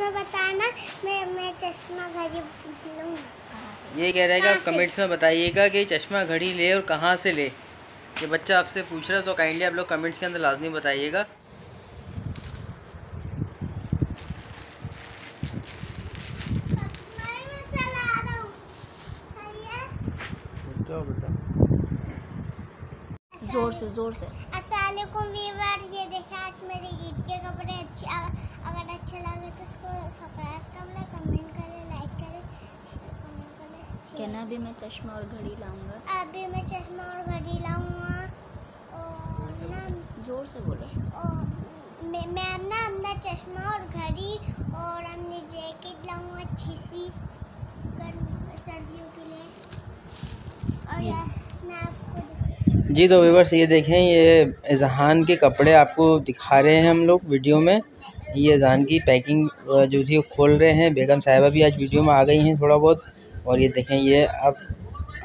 में बताना, मैं चश्मा घड़ी लूँगा। ये कह रहा है कि आप कमेंट्स में बताइएगा कि चश्मा घड़ी ले और कहाँ से ले। ये बच्चा आपसे पूछ रहा है, तो काइंडली आप लोग कमेंट्स के अंदर लाजमी बताइएगा। जोर से अस्सलामुअलैकुम व्यूअर, ये देखिए आज मेरे ईद के कपड़े अच्छे, अगर अच्छे लगे तो इसको सब्सक्राइब कर ले, कमेंट करें, लाइक करें, कमेंट करें। कहना भी मैं चश्मा और घड़ी लाऊंगा। अभी मैं चश्मा और घड़ी लाऊंगा और ना जोर से बोलो। और मैं अपना चश्मा और घड़ी और अपनी जैकेट लाऊंगा अच्छी सी सर्दियों के लिए। और यार मैं आपको जी तो व्यूअर्स ये देखें, ये इज़हान के कपड़े आपको दिखा रहे हैं हम लोग वीडियो में। ये इज़हान की पैकिंग जो थी वो खोल रहे हैं। बेगम साहिबा भी आज वीडियो में आ गई हैं थोड़ा बहुत। और ये देखें, ये अब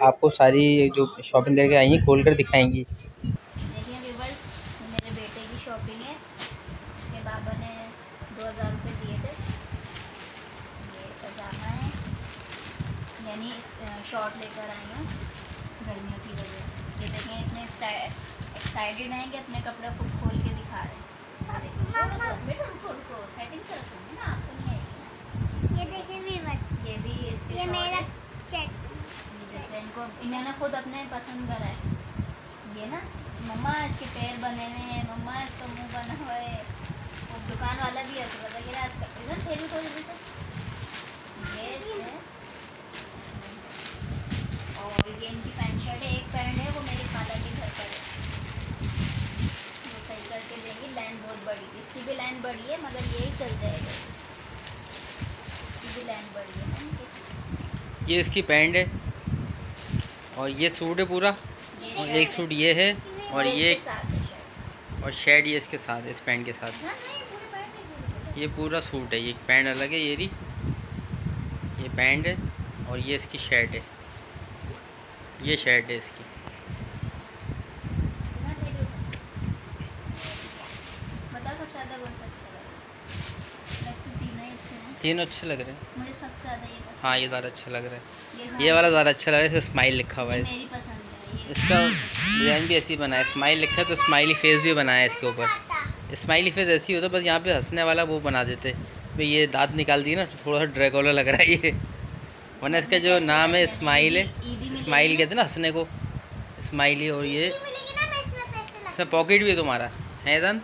आपको सारी जो शॉपिंग करके आई हैं खोल कर दिखाएंगी। देखिए व्यूअर्स, मेरे बेटे की शॉपिंग है। उसके बाबा ने 2000 रुपये दिए थे। ये पजामा है, यानी शॉर्ट लेकर आई हूँ गर्मियों की वजह से। ये देखें, इतने एक्साइटेड हैं कि अपने कपड़े को खोल के दिखा रहे हैं। रुको, सेटिंग कर दूँगी ना, आपको नहीं आएगी। ये देखिए व्यूअर्स, ये भी इसके ये मेरा चेक, जैसे इन्होंने खुद अपने पसंद करा है। ये ना, मम्मा इसके पैर बने हुए हैं, मम्मा इसका मुंह बना हुआ है। और दुकान वाला भी ऐसे पता कि आज का थैली खोल दी से ये है। और ये इनकी पैंट शर्ट है। एक पैंट है वो मेरी खाला के घर पर है, वो सही करके देंगी। लाइन बहुत बड़ी, इसकी भी लाइन बड़ी है मगर यही चल जाएगा। इसकी भी लाइन बड़ी है ना। ये इसकी पैंट है और ये सूट है पूरा, और एक सूट ये है और ये और शर्ट ये इसके साथ है, इस पैंट के साथ। ये पूरा सूट है, ये पैंट अलग है, ये पैंट है और ये इसकी शर्ट है, ये शर्ट है इसकी। तीनों अच्छे लग रहे हैं। मुझे सबसे ज़्यादा ये पसंद। हाँ, ये ज़्यादा अच्छा लग रहा है। ये वाला ज़्यादा अच्छा लग रहा है, इसमें स्माइल लिखा हुआ है। मेरी पसंद है। इसका डिज़ाइन भी ऐसी बना है, स्माइल लिखा है तो स्माइली फेस भी बनाया है इसके ऊपर। स्माइली फेस ऐसी होता है, बस यहाँ पे हंसने वाला वो बना देते। भाई ये दांत निकाल दिए ना, थोड़ा सा ड्रैकुला लग रहा है ये। वरना इसका जो नाम है स्माइल है, स्माइल कहते हैं ना हंसने को, स्माइली। और ये इसमें पॉकेट भी है तुम्हारा है दान,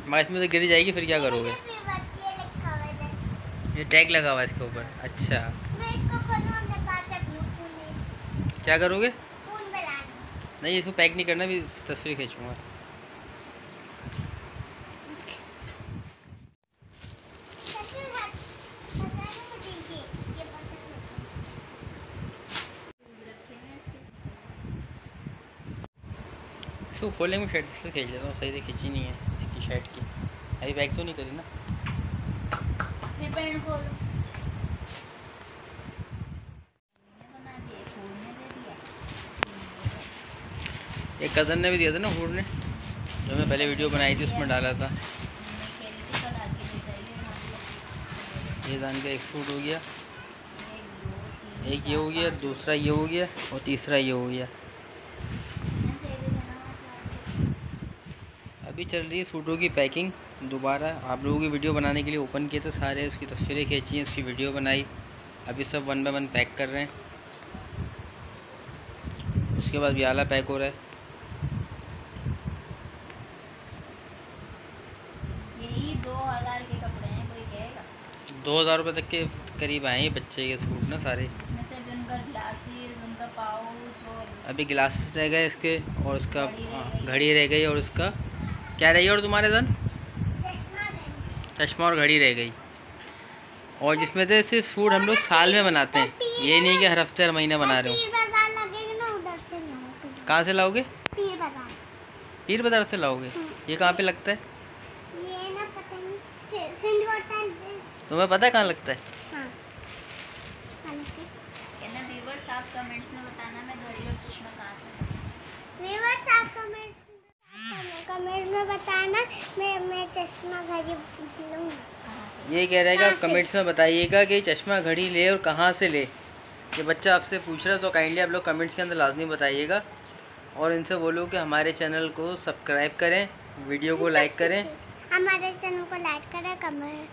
मगर इसमें तो गिर जाएगी, फिर क्या करोगे? ये टैग लगा हुआ है इसके ऊपर। अच्छा, क्या करोगे? नहीं, इसको पैक नहीं करना, भी तस्वीर खींचूंगा। इसको खोलेंगे शर्ट से खींच लेता हूँ, सही से खींची नहीं है इसकी शर्ट की। अभी पैक तो नहीं करी ना। फिर पैंट खोलो। एक कज़न ने भी दिया था ना फूड ने, जो मैं पहले वीडियो बनाई थी उसमें डाला था। ये दान का एक सूट हो गया, एक ये हो गया, दूसरा ये हो गया और तीसरा ये हो गया। अभी चल रही है सूटों की पैकिंग। दोबारा आप लोगों की वीडियो बनाने के लिए ओपन किए थे सारे, उसकी तस्वीरें खींची हैं, उसकी वीडियो बनाई। अभी सब 1 बाय 1 पैक कर रहे हैं। उसके बाद भी आला पैक हो रहा है। यही 2000 के कपड़े हैं, कोई कहेगा 2000 रुपये तक के करीब आए हैं बच्चे के सूट ना सारे। इसमें से भी उनका ग्लासेस, उनका पाउच और अभी ग्लासेस रह गए इसके, और उसका घड़ी रह गई, और उसका क्या रही है, और तुम्हारे धन चश्मा और घड़ी रह गई। और जिसमें से सिर्फ सूट हम लोग साल में बनाते हैं, ये नहीं कि हर हफ्ते हर महीने बना रहे हो। कहाँ से लाओगे? पीर बाजार से लाओगे? ये कहाँ पे लगता है? ये ना पता नहीं, तुम्हें पता है कहाँ लगता है? हाँ। व्यूअर्स आप कमेंट्स में बताना मैं घड़ी और चश्मा कहाँ से। व्यूअर्स आप कमेंट्स में कमेंट में बताना। मैं चश्मा घड़ी लूँगा। कहाँ से? ये कह रहा है कि कहाँ आप से? कमेंट्स में बताइएगा कि चश्मा घड़ी ले और कहाँ से ले। ये बच्चा आपसे पूछ रहा है, तो काइंडली आप लोग कमेंट्स के अंदर लाजमी बताइएगा। और इनसे बोलो कि हमारे चैनल को सब्सक्राइब करें, वीडियो को लाइक करें। हमारे चैनल को लाइक करें, कमेंट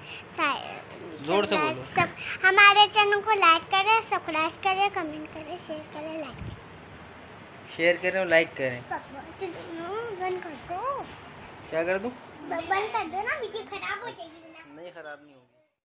जोर से बोलो। सब हमारे चैनल को लाइक करें, सब्सक्राइब करें, कमेंट करें, शेयर करें, लाइक करें। शेयर करें और लाइक करें। बंद कर दो। क्या कर दूँ? बंद कर दो ना, वीडियो खराब हो जाएगी ना। नहीं, ख़राब नहीं होगी।